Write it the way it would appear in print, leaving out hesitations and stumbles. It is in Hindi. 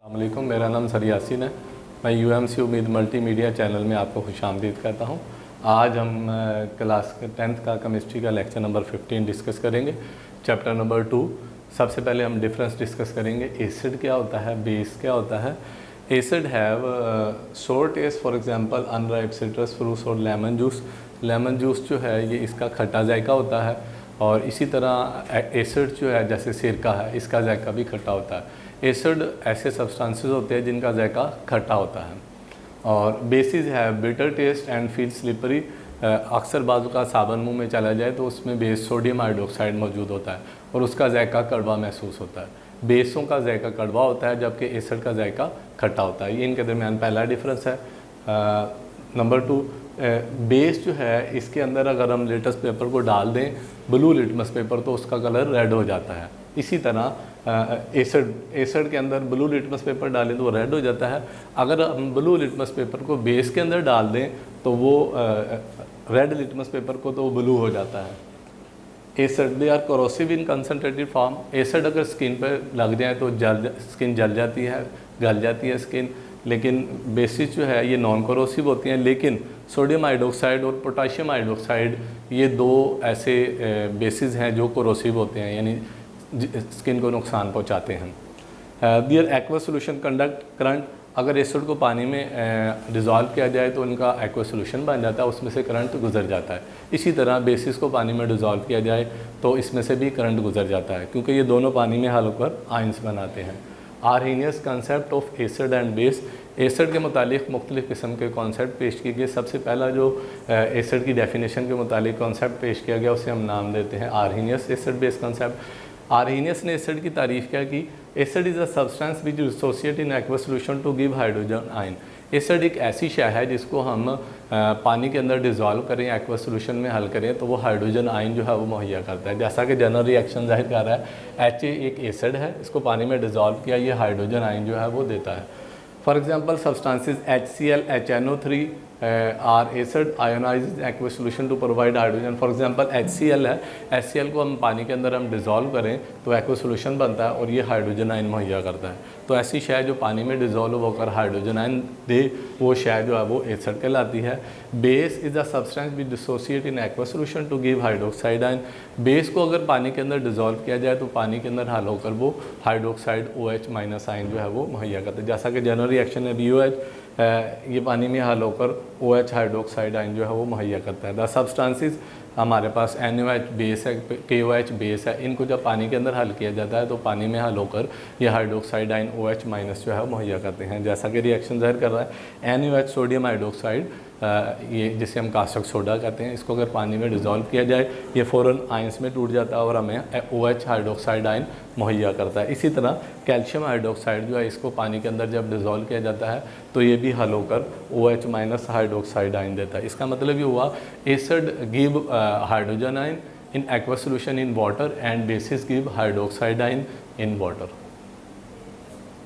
अस्सलामुअलैकुम, मेरा नाम सर यासीन है। मैं यूएमसी उम्मीद मल्टीमीडिया चैनल में आपको खुशामदीद कहता हूँ। आज हम क्लास 10th का केमिस्ट्री का लेक्चर नंबर 15 डिस्कस करेंगे, चैप्टर नंबर 2। सबसे पहले हम डिफरेंस डिस्कस करेंगे। एसिड क्या होता है, बेस क्या होता है। एसिड हैव सोर test, for example unripe citrus fruits और लेमन जूस। लेमन जूस जो है ये इसका खट्टा जायका होता है, और इसी तरह एसिड जो है जैसे सिरका है, इसका जायका भी खट्टा होता है। एसिड ऐसे सब्सटेंसेस होते हैं जिनका जायका खट्टा होता है। और बेसिस है bitter taste and feel slippery. अक्सर बाजू का साबुन मुंह में चला जाए तो उसमें बेस सोडियम हाइड्रोक्साइड मौजूद होता है और उसका जायका कड़वा महसूस होता है। बेसों का जायका कड़वा होता है जबकि एसिड का जायका खट्टा होता है। ये इनके दरमियान पहला डिफरेंस है। नंबर 2, बेस जो है इसके अंदर अगर हम लिटमस पेपर को डाल दें, ब्लू लिटमस पेपर, तो उसका कलर रेड हो जाता है। इसी तरह एसिड के अंदर ब्लू लिटमस पेपर डालें तो वो रेड हो जाता है। अगर हम ब्लू लिटमस पेपर को बेस के अंदर डाल दें तो वो रेड लिटमस पेपर को तो वो ब्लू हो जाता है। Acid they are corrosive in concentrated form. Acid अगर स्किन पर लग जाए तो स्किन जल जाती है, गल जाती है स्किन। लेकिन बेसिस जो है ये नॉन कोरोसिव होती हैं। लेकिन सोडियम हाइड्रोक्साइड और पोटाशियम हाइड्रोक्साइड ये दो ऐसे बेसिस हैं जो कोरोसिव होते हैं, यानी स्किन को नुकसान पहुंचाते हैं। दियर एक्वा सोल्यूशन कंडक्ट करंट। अगर एसिड को पानी में डिज़ोल्व किया जाए तो उनका एक्वा सोल्यूशन बन जाता है, उसमें से करंट गुजर जाता है। इसी तरह बेसिस को पानी में डिज़ोल्व किया जाए तो इसमें से भी करंट गुजर जाता है, क्योंकि ये दोनों पानी में हल होकर आयंस बनाते हैं। Arrhenius concept of acid and base. Acid के मुतालिक मुख्तलिफ़ किस्म के कॉन्सेप्ट पेश किए गए। सबसे पहला जो एसिड की डेफिनेशन के मुतालिक कॉन्सेप्ट पेश किया गया उसे हम नाम देते हैं Arrhenius acid base concept. Arrhenius ने एसिड की तारीफ़ क्या की। Acid is a substance which dissociate in aqua solution to give hydrogen ion. Acid एक ऐसी शय है जिसको हम पानी के अंदर डिज़ोल्व करें, एक्वा सोल्यूशन में हल करें तो वो हाइड्रोजन आयन जो है वो मुहैया करता है। जैसा कि जनरल रिएक्शन जाहिर कर रहा है, HA एक एसिड है, इसको पानी में डिज़ोल्व किया, ये हाइड्रोजन आयन जो है वो देता है। For example substances HCl, HNO3 are acid ionize aqua solution to provide hydrogen. For example HCl है, HCl को हम पानी के अंदर हम डिज़ोल्व करें तो एक्वा सोल्यूशन बनता है और ये हाइड्रोजन आयन मुहैया करता है। तो ऐसी शय जो पानी में डिज़ोल्व होकर हाइड्रोजन आयन दे, वो शय जो है वो एसिड कहलाती है। Base is a substance which dissociate in aqua solution to give hydroxide ion. Base को अगर पानी के अंदर डिज़ोल्व किया जाए तो पानी के अंदर हल होकर वो हाइड्रोक्साइड OH माइनस आयन जो है वो मुहैया करता है। जैसा कि जनरल रिएक्शन है BOH, ये पानी में हल होकर OH हाइड्रोक्साइड आयन जो है वो मुहैया करता है। द सब्सटेंसेस हमारे पास NaOH बेस है, KOH बेस है, इनको जब पानी के अंदर हल किया जाता है तो पानी में हल होकर ये हाइड्रोक्साइड आयन OH माइनस जो है मुहैया करते हैं। जैसा कि रिएक्शन जाहिर कर रहा है, NaOH सोडियम हाइड्रोक्साइड, ये जिसे हम कास्टिक सोडा कहते हैं, इसको अगर पानी में डिज़ोल्व किया जाए ये फ़ौरन आयंस में टूट जाता है और हमें OH हाइड्रोक्साइड आयन मुहैया करता है। इसी तरह कैल्शियम हाइड्रोक्साइड जो है इसको पानी के अंदर जब डिज़ोल्व किया जाता है तो ये भी हल होकर OH माइनस हाइड्रोक्साइड आयन देता है। इसका मतलब ये हुआ acid give hydrogen ion in aqua solution in water and bases give hydroxide ion in water.